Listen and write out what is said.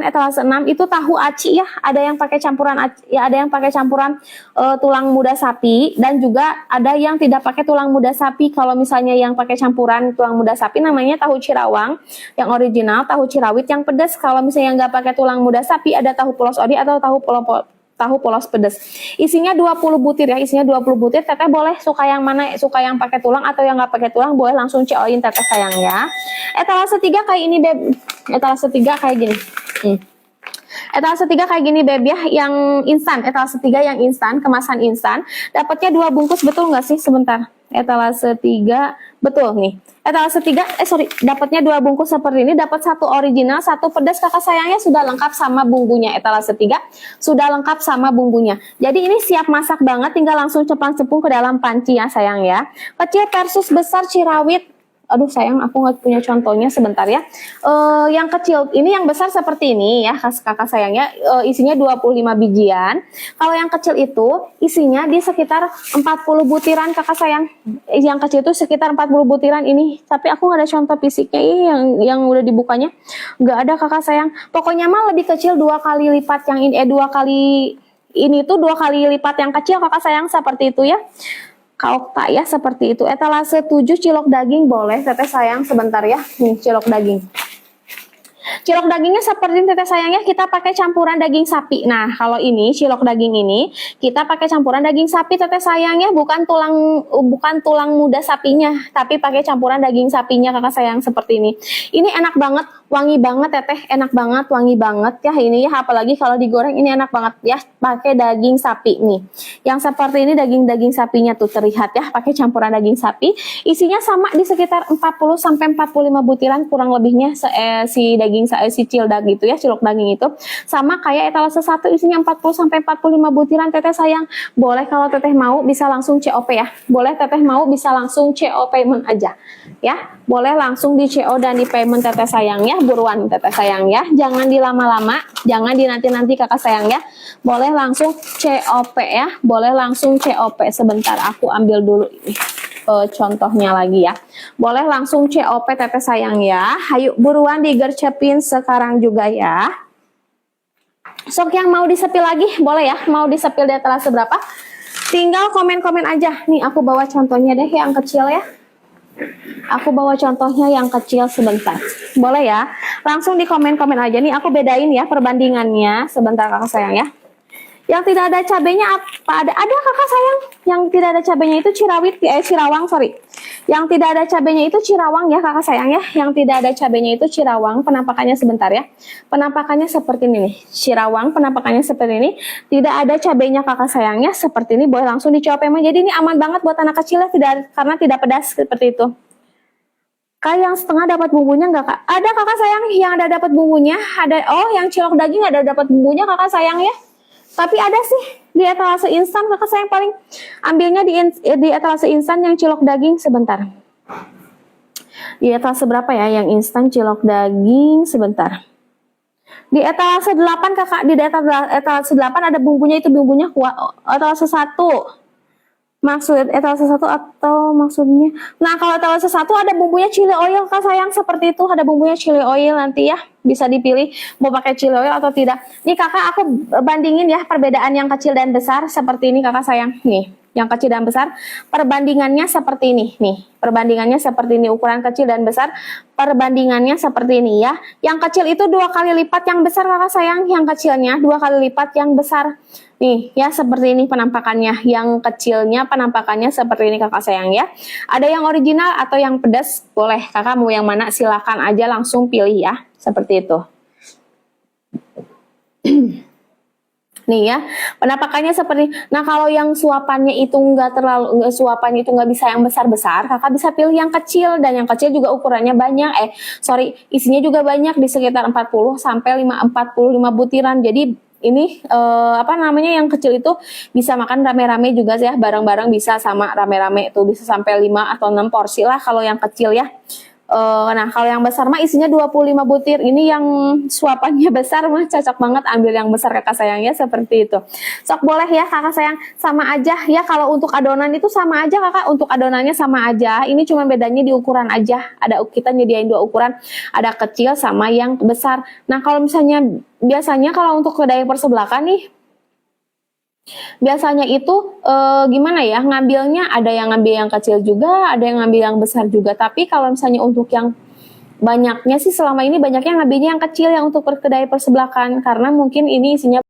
etalase 6 itu tahu aci ya, ada yang pakai campuran ya, ada yang pakai campuran tulang muda sapi, dan juga ada yang tidak pakai tulang muda sapi. Kalau misalnya yang pakai campuran tulang muda sapi namanya tahu cirawang yang original, tahu cirawit yang pedas. Kalau misalnya nggak pakai tulang muda sapi, ada tahu polos ori atau tahu polos pedas. Isinya 20 butir ya, isinya 20 butir. Teteh boleh suka yang mana, suka yang pakai tulang atau yang nggak pakai tulang, boleh langsung CO-in teteh sayang ya. Etalase 3 kayak ini beb, etalase 3 kayak gini. Etalase 3 kayak gini beb ya, yang instan. Etalase 3 yang instan, kemasan instan. Dapatnya 2 bungkus, betul nggak sih? Sebentar. Etalase 3 betul nih. Etalase 3 dapatnya 2 bungkus seperti ini, dapat 1 original, 1 pedas. Kakak sayangnya sudah lengkap sama bumbunya. Etalase 3 sudah lengkap sama bumbunya. Jadi ini siap masak banget, tinggal langsung ceplang-cepung ke dalam panci ya sayang ya. Kecil versus besar cirawit. Aduh sayang, aku nggak punya contohnya, sebentar ya. Yang kecil ini, yang besar seperti ini ya kakak sayangnya, isinya 25 bijian. Kalau yang kecil itu isinya di sekitar 40 butiran kakak sayang. Yang kecil itu sekitar 40 butiran ini, tapi aku nggak ada contoh fisiknya yang udah dibukanya, nggak ada kakak sayang. Pokoknya mah lebih kecil 2 kali lipat yang ini, 2 kali ini tuh 2 kali lipat yang kecil kakak sayang, seperti itu ya. Kaokta ya, seperti itu. Etalase 7 cilok daging boleh teteh sayang, sebentar ya. Nih cilok daging. Cilok dagingnya seperti teteh sayangnya, kita pakai campuran daging sapi. Nah, kalau ini cilok daging ini kita pakai campuran daging sapi teteh sayangnya, bukan tulang muda sapinya, tapi pakai campuran daging sapinya kakak sayang, seperti ini. Ini enak banget, wangi banget teteh, enak banget, wangi banget ya ini ya, apalagi kalau digoreng ini enak banget ya, pakai daging sapi nih. Yang seperti ini daging sapinya tuh terlihat ya, pakai campuran daging sapi. Isinya sama di sekitar 40 sampai 45 butiran kurang lebihnya si cildak gitu ya, cilok daging itu. Sama kayak etalase 1 isinya 40 sampai 45 butiran teteh sayang. Boleh kalau teteh mau bisa langsung COP ya. Boleh teteh mau bisa langsung CO payment aja. Ya, boleh langsung di CO dan di payment teteh sayang ya, buruan teteh sayang ya. Jangan dilama-lama, jangan dinanti-nanti kakak sayang ya. Boleh langsung COP ya, boleh langsung COP. Sebentar aku ambil dulu ini contohnya lagi ya. Boleh langsung COP teteh sayang ya. Hayu buruan digercepin sekarang juga ya. Sok yang mau disepil lagi boleh ya, mau disepil di etalase berapa, tinggal komen-komen aja. Nih aku bawa contohnya deh yang kecil ya. Aku bawa contohnya yang kecil sebentar. Boleh ya, langsung di komen-komen aja. Nih aku bedain ya perbandingannya sebentar kakak sayang ya. Yang tidak ada cabenya apa? Ada kakak sayang. Yang tidak ada cabenya itu cirawang, sorry. Yang tidak ada cabenya itu cirawang ya kakak sayang ya. Yang tidak ada cabenya itu cirawang. Penampakannya sebentar ya. Penampakannya seperti ini nih. Cirawang penampakannya seperti ini. Tidak ada cabenya kakak sayangnya seperti ini. Boleh langsung dicoba emang. Jadi ini aman banget buat anak kecil ya, karena tidak pedas seperti itu. Kak yang setengah dapat bumbunya nggak kak? Ada kakak sayang yang ada dapat bumbunya. Ada, oh yang cilok daging ada dapat bumbunya kakak sayang ya. Tapi ada sih di etalase instan kakak sayang, paling ambilnya di etalase instan yang cilok daging sebentar. Di etalase berapa ya yang instan cilok daging sebentar. Di etalase 8 kakak, di etalase 8 ada bumbunya, itu bumbunya kuat. Etalase 1. Maksud etalase 1 atau maksudnya, nah kalau etalase 1 ada bumbunya chili oil kak sayang, seperti itu, ada bumbunya chili oil nanti ya, bisa dipilih mau pakai chili oil atau tidak. Nih kakak aku bandingin ya perbedaan yang kecil dan besar seperti ini kakak sayang. Nih yang kecil dan besar perbandingannya seperti ini nih, perbandingannya seperti ini, ukuran kecil dan besar perbandingannya seperti ini ya. Yang kecil itu 2 kali lipat yang besar kakak sayang, yang kecilnya 2 kali lipat yang besar. Nih ya seperti ini penampakannya, yang kecilnya penampakannya seperti ini kakak sayang ya. Ada yang original atau yang pedas, boleh kakak mau yang mana silakan aja langsung pilih ya, seperti itu. Nih ya penampakannya seperti. Nah kalau yang suapannya itu suapannya itu nggak bisa yang besar-besar, kakak bisa pilih yang kecil, dan yang kecil juga ukurannya banyak, isinya juga banyak, di sekitar 40 sampai 45 butiran. Jadi ini yang kecil itu bisa makan rame-rame juga ya, bareng-bareng bisa sama rame-rame itu bisa sampai 5 atau 6 porsi lah kalau yang kecil ya. Nah, kalau yang besar mah isinya 25 butir. Ini yang suapannya besar mah cocok banget ambil yang besar kakak sayang ya, seperti itu. Sok boleh ya kakak sayang, sama aja ya kalau untuk adonan itu sama aja kakak, untuk adonannya sama aja. Ini cuma bedanya di ukuran aja. Ada kita nyediain dua ukuran, ada kecil sama yang besar. Nah, kalau misalnya biasanya kalau untuk kedai persebelakan nih biasanya itu gimana ya, ngambilnya ada yang ngambil yang kecil juga, ada yang ngambil yang besar juga. Tapi kalau misalnya untuk yang banyaknya sih selama ini banyaknya ngambilnya yang kecil yang untuk kedai persebelakan karena mungkin ini isinya